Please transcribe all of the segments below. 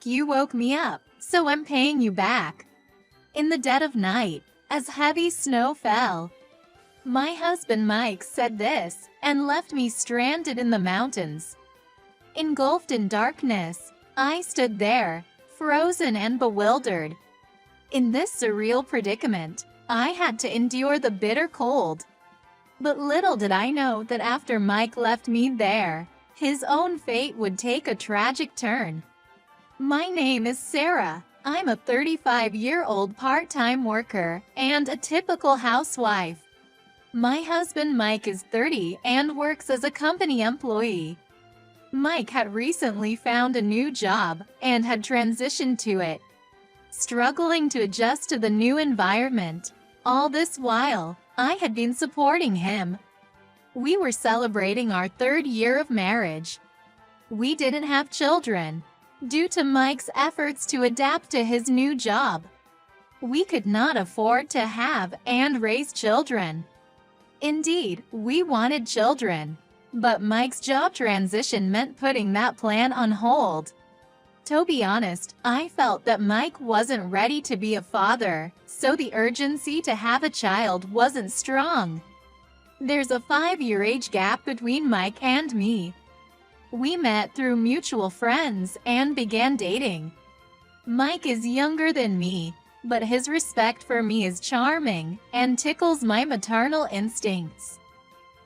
You woke me up, so I'm paying you back. In the dead of night, as heavy snow fell, my husband Mike said this and left me stranded in the mountains. Engulfed in darkness, I stood there, frozen and bewildered. In this surreal predicament, I had to endure the bitter cold. But little did I know that after Mike left me there, his own fate would take a tragic turn. My name is Sarah. I'm a 35-year-old part-time worker and a typical housewife. My husband Mike is 30 and works as a company employee. Mike had recently found a new job and had transitioned to it, struggling to adjust to the new environment. All this while, I had been supporting him. We were celebrating our 3rd year of marriage. We didn't have children, due to Mike's efforts to adapt to his new job. We could not afford to have and raise children. Indeed, we wanted children, but Mike's job transition meant putting that plan on hold. To be honest, I felt that Mike wasn't ready to be a father, so the urgency to have a child wasn't strong. There's a 5-year age gap between Mike and me. We met through mutual friends and began dating. Mike is younger than me, but his respect for me is charming and tickles my maternal instincts.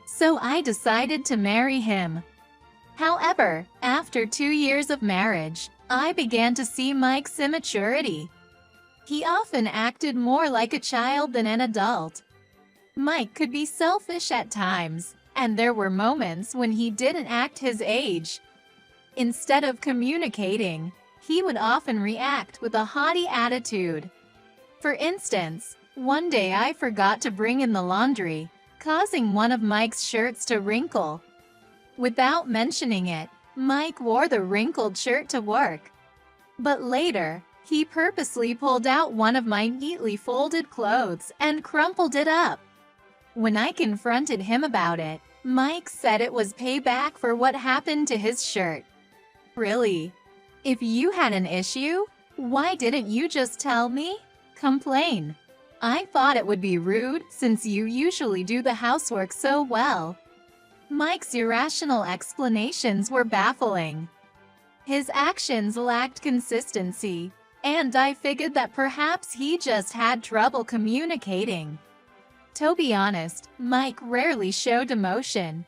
So I decided to marry him. However, after 2 years of marriage, I began to see Mike's immaturity. He often acted more like a child than an adult. Mike could be selfish at times, and there were moments when he didn't act his age. Instead of communicating, he would often react with a haughty attitude. For instance, one day I forgot to bring in the laundry, causing one of Mike's shirts to wrinkle. Without mentioning it, Mike wore the wrinkled shirt to work. But later, he purposely pulled out one of my neatly folded clothes and crumpled it up. When I confronted him about it, Mike said it was payback for what happened to his shirt. Really? If you had an issue, why didn't you just tell me? Complain. I thought it would be rude since you usually do the housework so well. Mike's irrational explanations were baffling. His actions lacked consistency, and I figured that perhaps he just had trouble communicating. To be honest, Mike rarely showed emotion.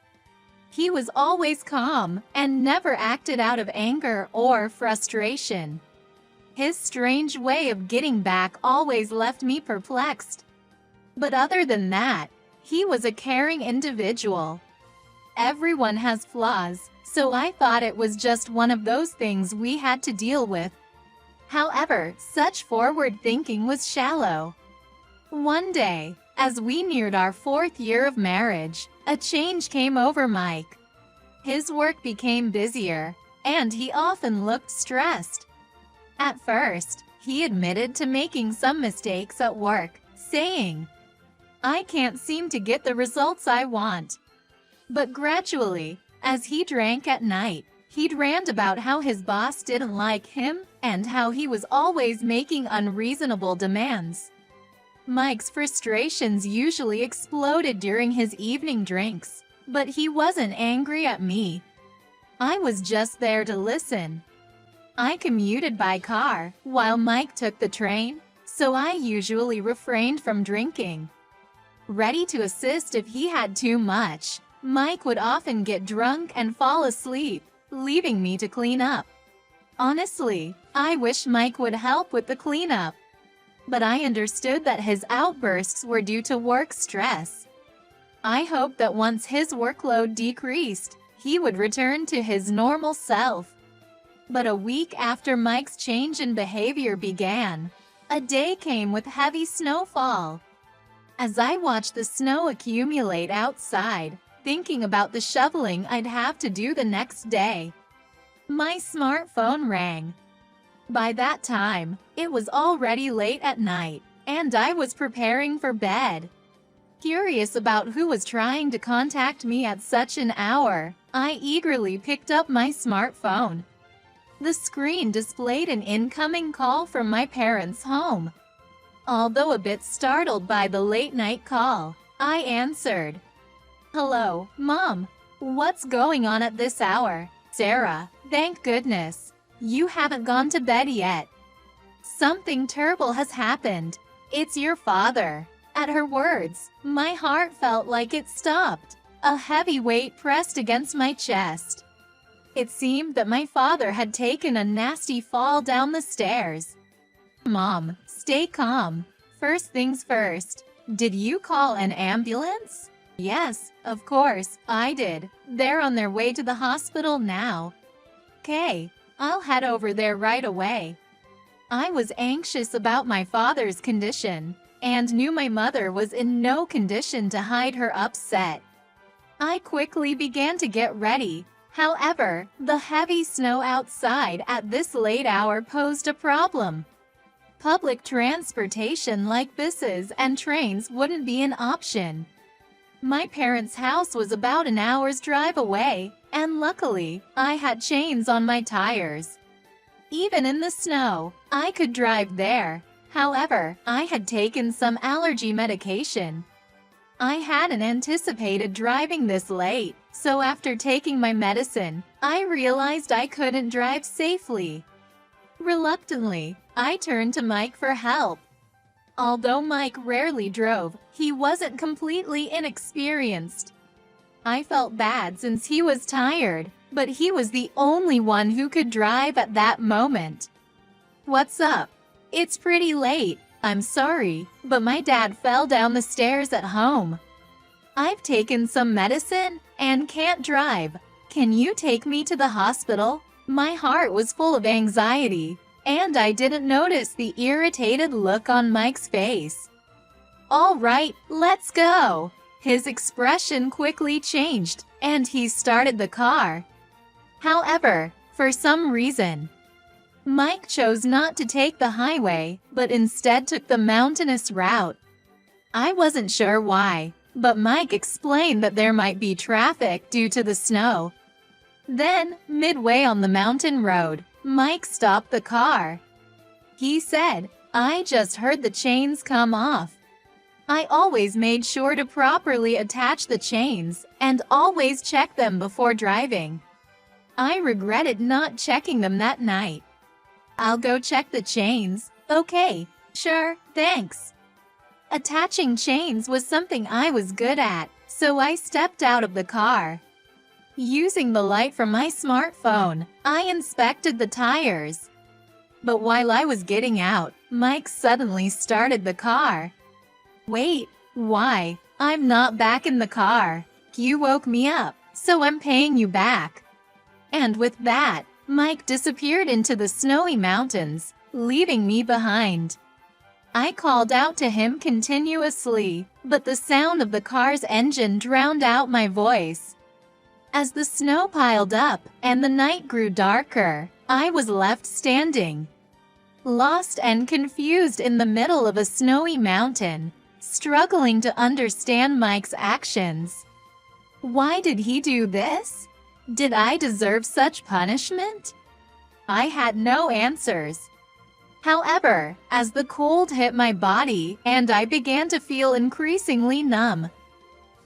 He was always calm and never acted out of anger or frustration. His strange way of getting back always left me perplexed. But other than that, he was a caring individual. Everyone has flaws, so I thought it was just one of those things we had to deal with. However, such forward thinking was shallow. One day, as we neared our 4th year of marriage, a change came over Mike. His work became busier, and he often looked stressed. At first, he admitted to making some mistakes at work, saying, "I can't seem to get the results I want." But gradually, as he drank at night, he'd rant about how his boss didn't like him and how he was always making unreasonable demands. Mike's frustrations usually exploded during his evening drinks, but he wasn't angry at me. I was just there to listen. I commuted by car, while Mike took the train, so I usually refrained from drinking. Ready to assist if he had too much, Mike would often get drunk and fall asleep, leaving me to clean up. Honestly, I wish Mike would help with the cleanup. But I understood that his outbursts were due to work stress. I hoped that once his workload decreased, he would return to his normal self. But a week after Mike's change in behavior began, a day came with heavy snowfall. As I watched the snow accumulate outside, thinking about the shoveling I'd have to do the next day, my smartphone rang. By that time, it was already late at night, and I was preparing for bed. Curious about who was trying to contact me at such an hour, I eagerly picked up my smartphone. The screen displayed an incoming call from my parents' home. Although a bit startled by the late-night call, I answered. "Hello, Mom. What's going on at this hour?" "Sarah, thank goodness. You haven't gone to bed yet. Something terrible has happened. It's your father." At her words, my heart felt like it stopped. A heavy weight pressed against my chest. It seemed that my father had taken a nasty fall down the stairs. "Mom, stay calm. First things first. Did you call an ambulance?" "Yes, of course, I did. They're on their way to the hospital now." "Okay, I'll head over there right away." I was anxious about my father's condition and knew my mother was in no condition to hide her upset. I quickly began to get ready. However, the heavy snow outside at this late hour posed a problem. Public transportation like buses and trains wouldn't be an option. My parents' house was about an hour's drive away, and luckily, I had chains on my tires. Even in the snow, I could drive there. However, I had taken some allergy medication. I hadn't anticipated driving this late, so after taking my medicine, I realized I couldn't drive safely. Reluctantly, I turned to Mike for help. Although Mike rarely drove, he wasn't completely inexperienced. I felt bad since he was tired, but he was the only one who could drive at that moment. "What's up? It's pretty late. I'm sorry, but my dad fell down the stairs at home. I've taken some medicine and can't drive. Can you take me to the hospital?" My heart was full of anxiety, and I didn't notice the irritated look on Mike's face. "All right, let's go." His expression quickly changed, and he started the car. However, for some reason, Mike chose not to take the highway, but instead took the mountainous route. I wasn't sure why, but Mike explained that there might be traffic due to the snow. Then, midway on the mountain road, Mike stopped the car. He said, "I just heard the chains come off." I always made sure to properly attach the chains and always check them before driving. I regretted not checking them that night. "I'll go check the chains." "Okay, sure, thanks." Attaching chains was something I was good at, so I stepped out of the car. Using the light from my smartphone, I inspected the tires. But while I was getting out, Mike suddenly started the car. "Wait, why? I'm not back in the car. You woke me up, so I'm paying you back." And with that, Mike disappeared into the snowy mountains, leaving me behind. I called out to him continuously, but the sound of the car's engine drowned out my voice. As the snow piled up and the night grew darker, I was left standing, lost and confused in the middle of a snowy mountain, struggling to understand Mike's actions. Why did he do this? Did I deserve such punishment? I had no answers. However, as the cold hit my body and I began to feel increasingly numb,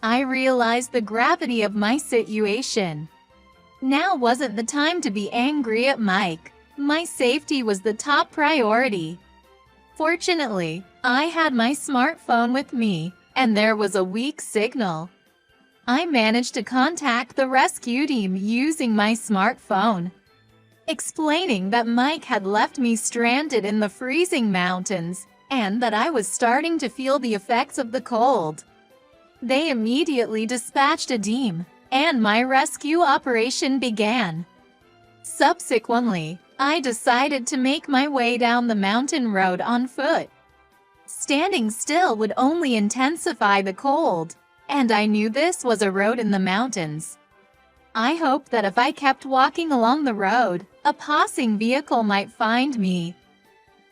I realized the gravity of my situation. Now wasn't the time to be angry at Mike. My safety was the top priority. Fortunately, I had my smartphone with me, and there was a weak signal. I managed to contact the rescue team using my smartphone, explaining that Mike had left me stranded in the freezing mountains and that I was starting to feel the effects of the cold. They immediately dispatched a team, and my rescue operation began. Subsequently, I decided to make my way down the mountain road on foot. Standing still would only intensify the cold, and I knew this was a road in the mountains. I hoped that if I kept walking along the road, a passing vehicle might find me.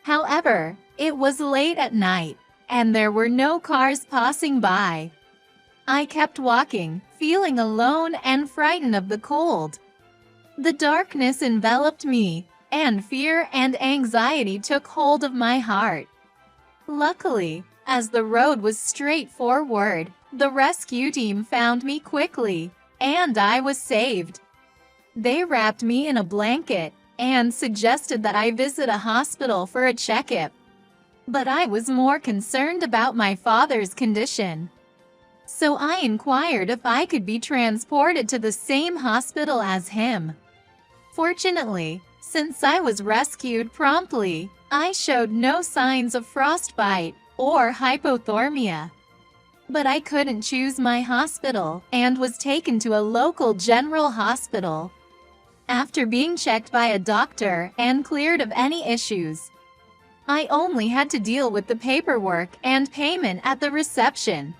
However, it was late at night, and there were no cars passing by. I kept walking, feeling alone and frightened of the cold. The darkness enveloped me, and fear and anxiety took hold of my heart. Luckily, as the road was straightforward, the rescue team found me quickly, and I was saved. They wrapped me in a blanket and suggested that I visit a hospital for a checkup. But I was more concerned about my father's condition. So I inquired if I could be transported to the same hospital as him. Fortunately, since I was rescued promptly, I showed no signs of frostbite or hypothermia. But I couldn't choose my hospital and was taken to a local general hospital. After being checked by a doctor and cleared of any issues, I only had to deal with the paperwork and payment at the reception.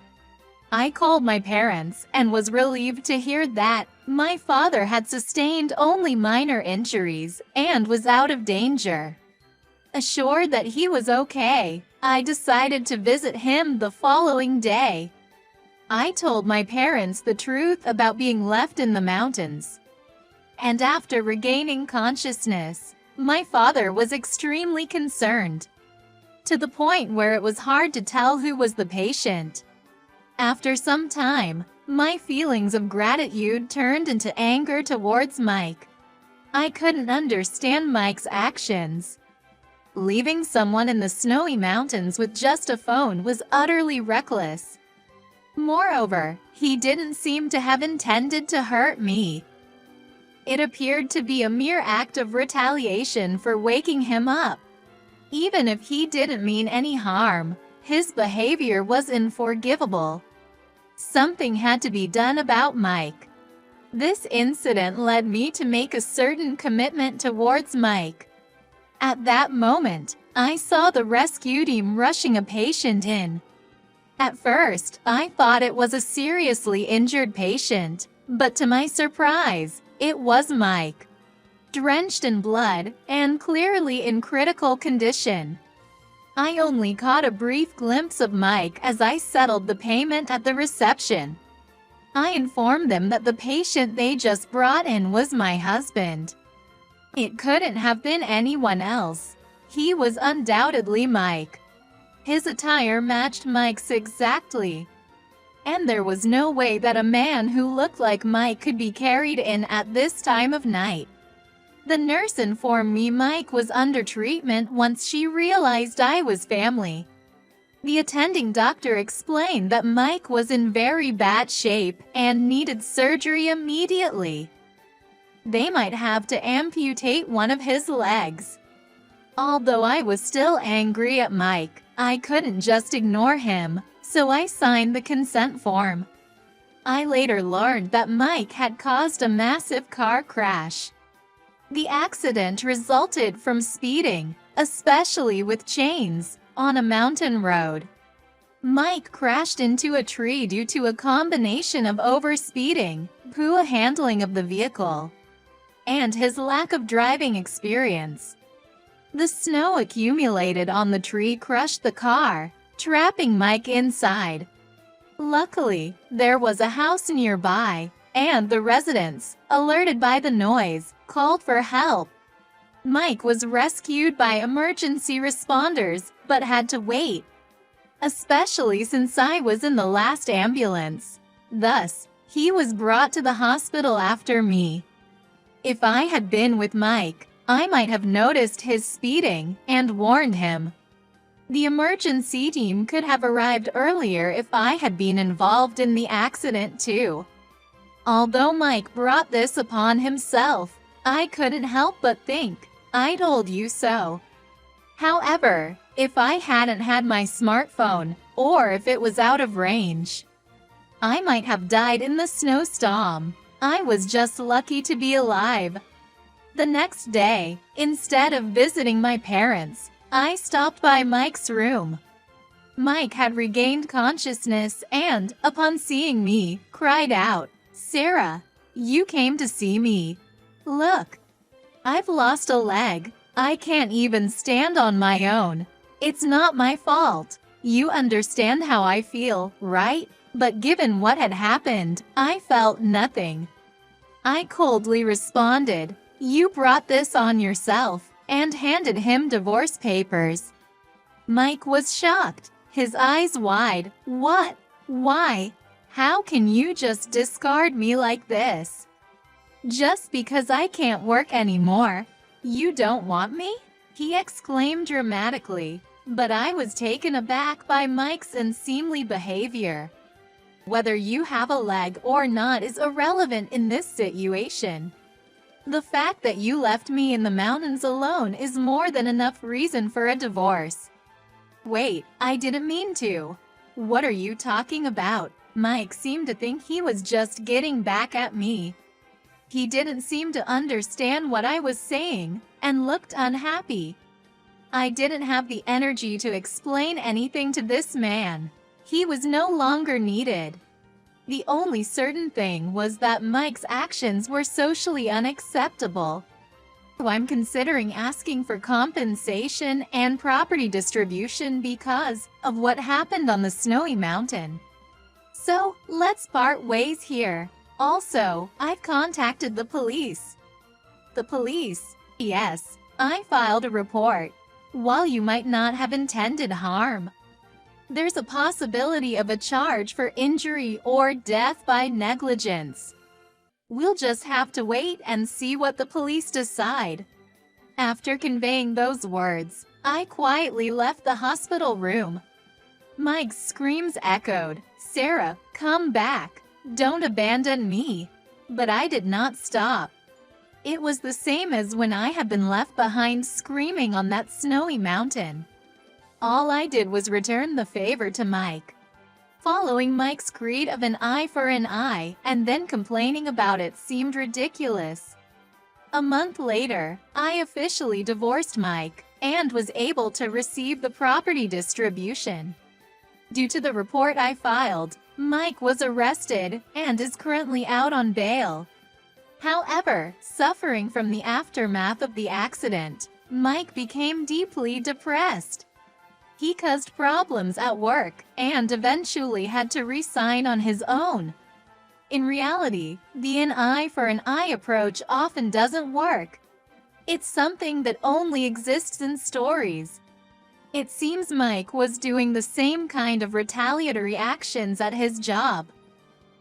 I called my parents and was relieved to hear that my father had sustained only minor injuries and was out of danger. Assured that he was okay, I decided to visit him the following day. I told my parents the truth about being left in the mountains. And after regaining consciousness, my father was extremely concerned, to the point where it was hard to tell who was the patient. After some time, my feelings of gratitude turned into anger towards Mike. I couldn't understand Mike's actions. Leaving someone in the snowy mountains with just a phone was utterly reckless. Moreover, he didn't seem to have intended to hurt me. It appeared to be a mere act of retaliation for waking him up. Even if he didn't mean any harm, his behavior was unforgivable. Something had to be done about Mike. This incident led me to make a certain commitment towards Mike. At that moment, I saw the rescue team rushing a patient in. At first, I thought it was a seriously injured patient, but to my surprise, it was Mike, drenched in blood and clearly in critical condition. I only caught a brief glimpse of Mike as I settled the payment at the reception. I informed them that the patient they just brought in was my husband. It couldn't have been anyone else. He was undoubtedly Mike. His attire matched Mike's exactly. And there was no way that a man who looked like Mike could be carried in at this time of night. The nurse informed me Mike was under treatment once she realized I was family. The attending doctor explained that Mike was in very bad shape and needed surgery immediately. They might have to amputate one of his legs. Although I was still angry at Mike, I couldn't just ignore him, so I signed the consent form. I later learned that Mike had caused a massive car crash. The accident resulted from speeding, especially with chains, on a mountain road. Mike crashed into a tree due to a combination of overspeeding, poor handling of the vehicle, and his lack of driving experience. The snow accumulated on the tree crushed the car, trapping Mike inside. Luckily, there was a house nearby, and the residents, alerted by the noise, called for help. Mike was rescued by emergency responders, but had to wait, especially since I was in the last ambulance. Thus, he was brought to the hospital after me. If I had been with Mike, I might have noticed his speeding and warned him. The emergency team could have arrived earlier if I had been involved in the accident too. Although Mike brought this upon himself, I couldn't help but think, "I told you so." However, if I hadn't had my smartphone, or if it was out of range, I might have died in the snowstorm. I was just lucky to be alive. The next day, instead of visiting my parents, I stopped by Mike's room. Mike had regained consciousness and, upon seeing me, cried out, "Sarah, you came to see me. Look, I've lost a leg. I can't even stand on my own. It's not my fault. You understand how I feel, right?" But given what had happened, I felt nothing. I coldly responded, "You brought this on yourself," and handed him divorce papers. Mike was shocked, his eyes wide. "What? Why? How can you just discard me like this? Just because I can't work anymore, you don't want me?" he exclaimed dramatically, but I was taken aback by Mike's unseemly behavior. Whether you have a leg or not is irrelevant in this situation. The fact that you left me in the mountains alone is more than enough reason for a divorce. Wait, I didn't mean to. What are you talking about? Mike seemed to think he was just getting back at me. He didn't seem to understand what I was saying and looked unhappy. I didn't have the energy to explain anything to this man. He was no longer needed. The only certain thing was that Mike's actions were socially unacceptable. I'm considering asking for compensation and property distribution because of what happened on the snowy mountain. So, let's part ways here. Also, I've contacted the police. The police? Yes, I filed a report. While you might not have intended harm, there's a possibility of a charge for injury or death by negligence. We'll just have to wait and see what the police decide. After conveying those words, I quietly left the hospital room. Mike's screams echoed, "Sarah, come back. Don't abandon me." But I did not stop. It was the same as when I had been left behind screaming on that snowy mountain. All I did was return the favor to Mike. Following Mike's creed of an eye for an eye and then complaining about it seemed ridiculous. A month later, I officially divorced Mike and was able to receive the property distribution. Due to the report I filed, Mike was arrested and is currently out on bail. However, suffering from the aftermath of the accident, Mike became deeply depressed. He caused problems at work and eventually had to resign on his own. In reality, the an eye for an eye approach often doesn't work. It's something that only exists in stories. It seems Mike was doing the same kind of retaliatory actions at his job.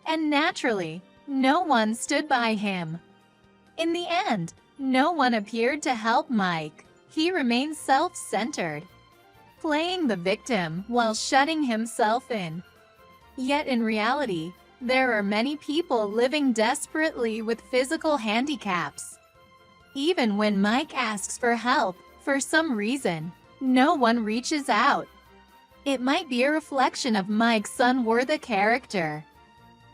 And naturally, no one stood by him. In the end, no one appeared to help Mike. He remained self-centered, playing the victim while shutting himself in. Yet in reality, there are many people living desperately with physical handicaps. Even when Mike asks for help, for some reason, no one reaches out. It might be a reflection of Mike's unworthy character.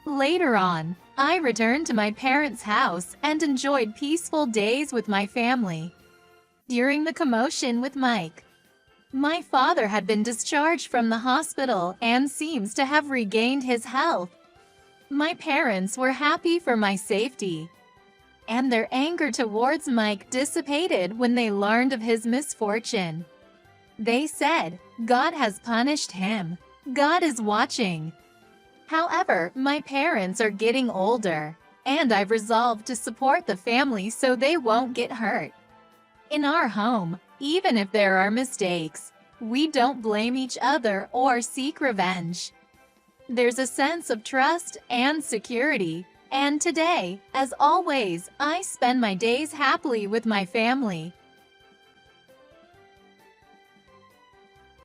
Later on, I returned to my parents' house and enjoyed peaceful days with my family. During the commotion with Mike, my father had been discharged from the hospital and seems to have regained his health. My parents were happy for my safety, and their anger towards Mike dissipated when they learned of his misfortune. They said, "God has punished him. God is watching." However, my parents are getting older, and I've resolved to support the family so they won't get hurt. In our home, even if there are mistakes, we don't blame each other or seek revenge. There's a sense of trust and security, and today, as always, I spend my days happily with my family.